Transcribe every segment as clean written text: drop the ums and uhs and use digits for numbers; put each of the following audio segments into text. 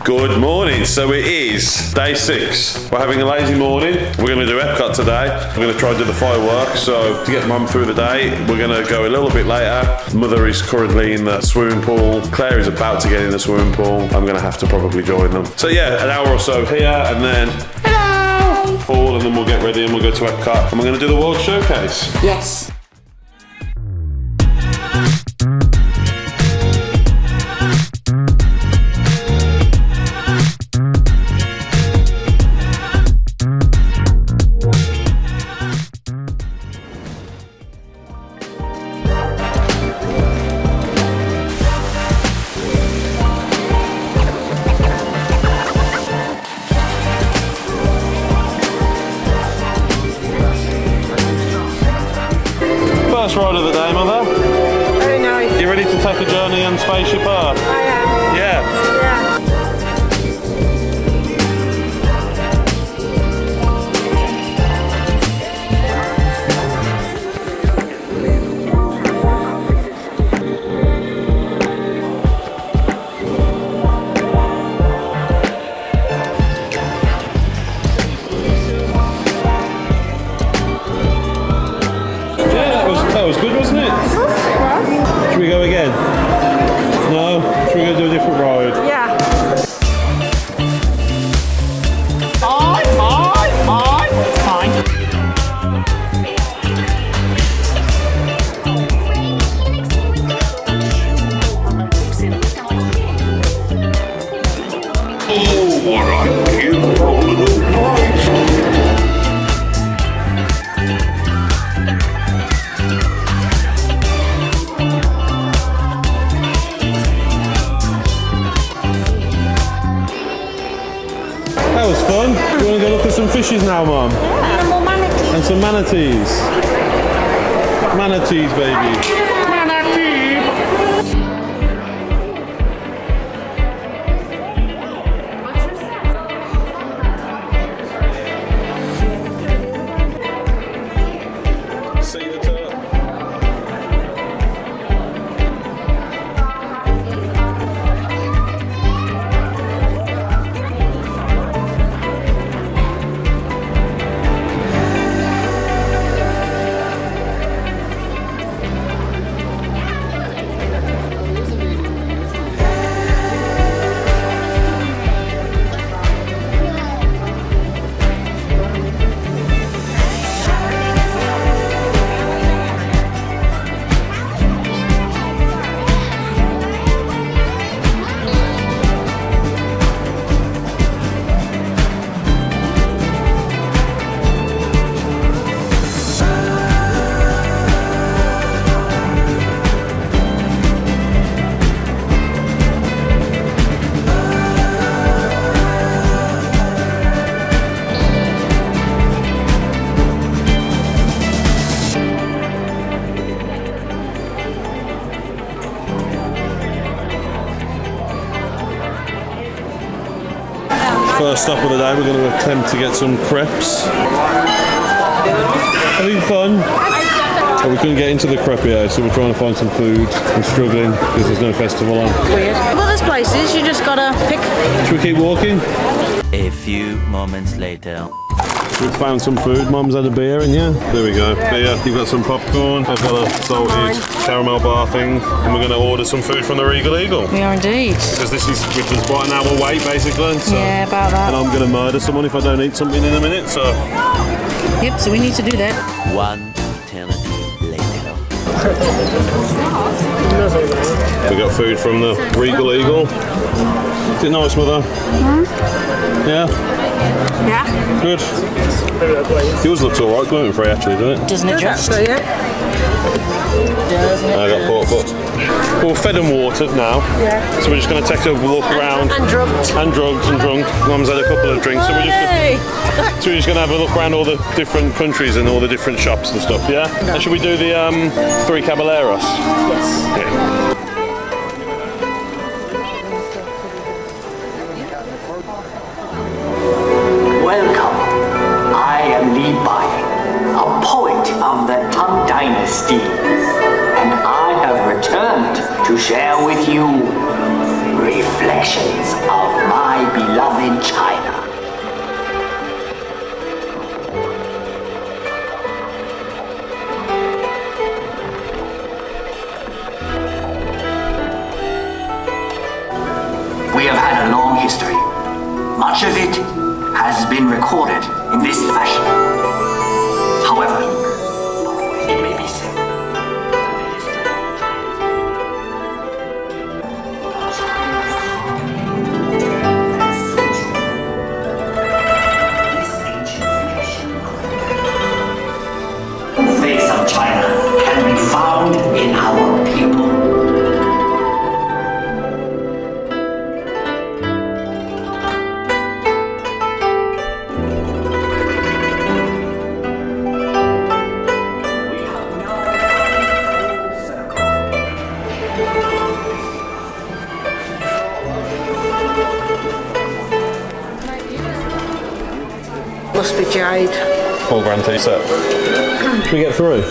Good morning. So it is day 6. We're having a lazy morning. We're going to do EPCOT today. We're going to try and do the fireworks. So to get Mum through the day, we're going to go a little bit later. Mother is currently in the swimming pool. Claire is about to get in the swimming pool. I'm going to have to probably join them. So yeah, an hour or so here and then fall, and then we'll get ready and we'll go to EPCOT and we're going to do the World Showcase. Yes. First ride of the day, Mother. Very nice. You ready to take a journey on Spaceship Earth? I am. Yeah. That was good, wasn't it? Should we go again? No? Should we go do a different ride? Yeah. Fine. Oh, what a beautiful little place. That was fun. You want to go look at some fishes now, Mum? Yeah. And more manatees. And some manatees. Manatees, baby. See the turtle. First stop of the day, we're going to attempt to get some crepes. Having fun. But we couldn't get into the crepier, so we're trying to find some food. I'm struggling because there's no festival on. Weird. Well, there's places you just gotta pick. Should we keep walking? A few moments later. We've found some food. Mum's had a beer in, yeah? There we go. Beer. You've got some popcorn. I've got a salted caramel bar thing. And we're going to order some food from the Regal Eagle. We are indeed. Because this is with quite an hour wait, basically. So, Yeah, about that. and I'm going to murder someone if I don't eat something in a minute, so... Yep, so we need to do that. 1 eternity later. We got food from the Regal Eagle. Is it nice, Mother? Yeah? Yeah. Good. Yours looks alright, gluten-free actually, doesn't it? Doesn't it just? I got pork butts. We're fed and watered now. Yeah. So we're just going to take a look around. And drugged. And drugged and drunk. Mum's had a couple of drinks. So we're just going to have a look around all the different countries and all the different shops and stuff, yeah? No. And should we do the 3 Caballeros? Yes. Yeah. Welcome. I am Levi, a poet of the Tang Dynasty, and I have returned to share with you reflections of my in China. We have had a long history. Much of it has been recorded in this fashion. However, it may be said that the history the face of China can be found in our people. Must be Jade. 4 grand tea set. Can we get through?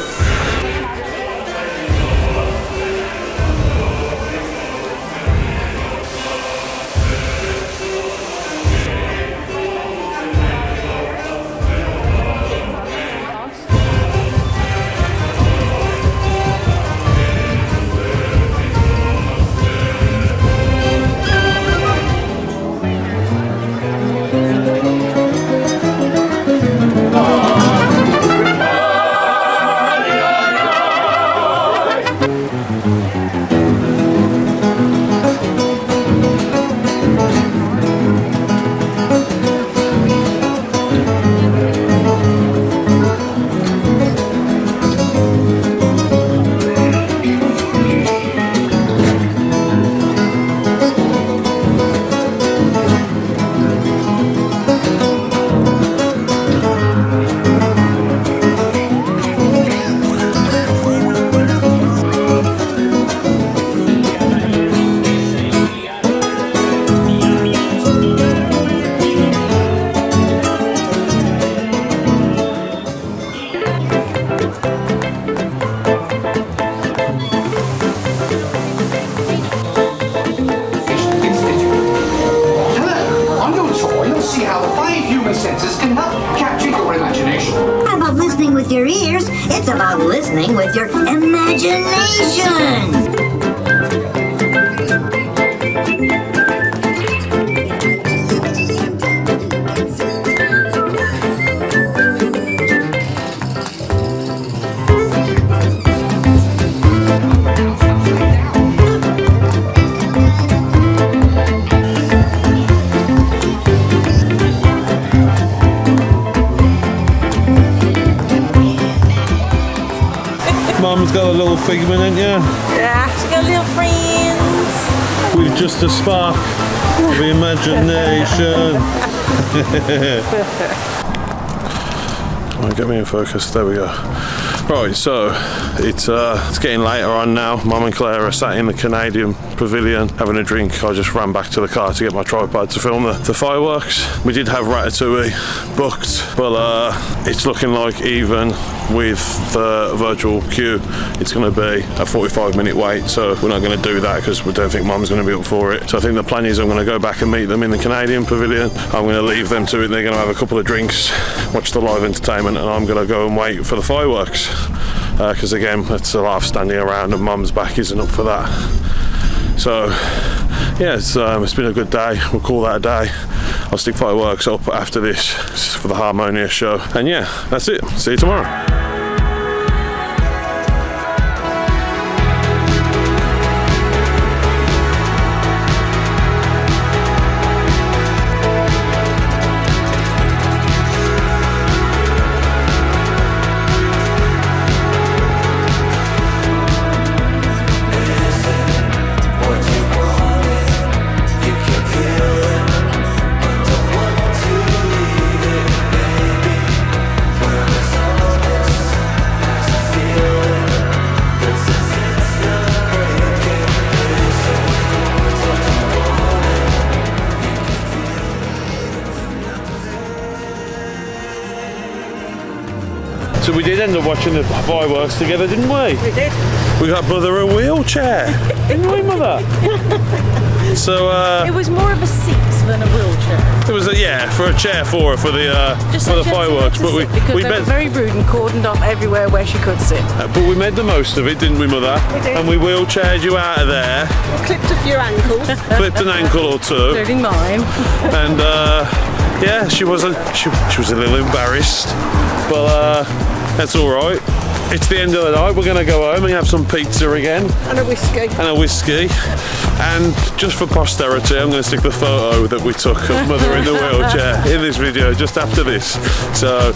See how the 5 human senses can help capture your imagination. How about listening with your ears? It's about listening with your imagination. Mum's got a little figment, ain't you? Yeah, she's got little friends. With just a spark of imagination. Right, get me in focus. There we go. Right, so it's getting later on now. Mum and Claire are sat in the Canadian Pavilion having a drink. I just ran back to the car to get my tripod to film the fireworks. We did have Ratatouille booked, but it's looking like even with the virtual queue, it's going to be a 45-minute wait, so we're not going to do that because we don't think Mum's going to be up for it. So I think the plan is I'm going to go back and meet them in the Canadian Pavilion. I'm going to leave them to it. They're going to have a couple of drinks, watch the live entertainment, and I'm going to go and wait for the fireworks. Because again, it's a lot of standing around and Mum's back isn't up for that. So yeah, it's been a good day. We'll call that a day. I'll stick fireworks up after this for the Harmonoius show. And yeah, that's it. See you tomorrow. So we did end up watching the fireworks together, didn't we? We did. We got Mother a wheelchair, didn't we, Mother? So It was more of a seat than a wheelchair. It was for a chair for her for the fireworks. But we were very rude and cordoned off everywhere where she could sit. but we made the most of it, didn't we, Mother? We did. And we wheelchaired you out of there. We clipped a few ankles. Clipped an ankle or two. Including mine. And she was a little embarrassed, but that's all right. It's the end of the night. We're going to go home and have some pizza again. And a whiskey. And just for posterity, I'm going to stick the photo that we took of Mother in the wheelchair in this video just after this. So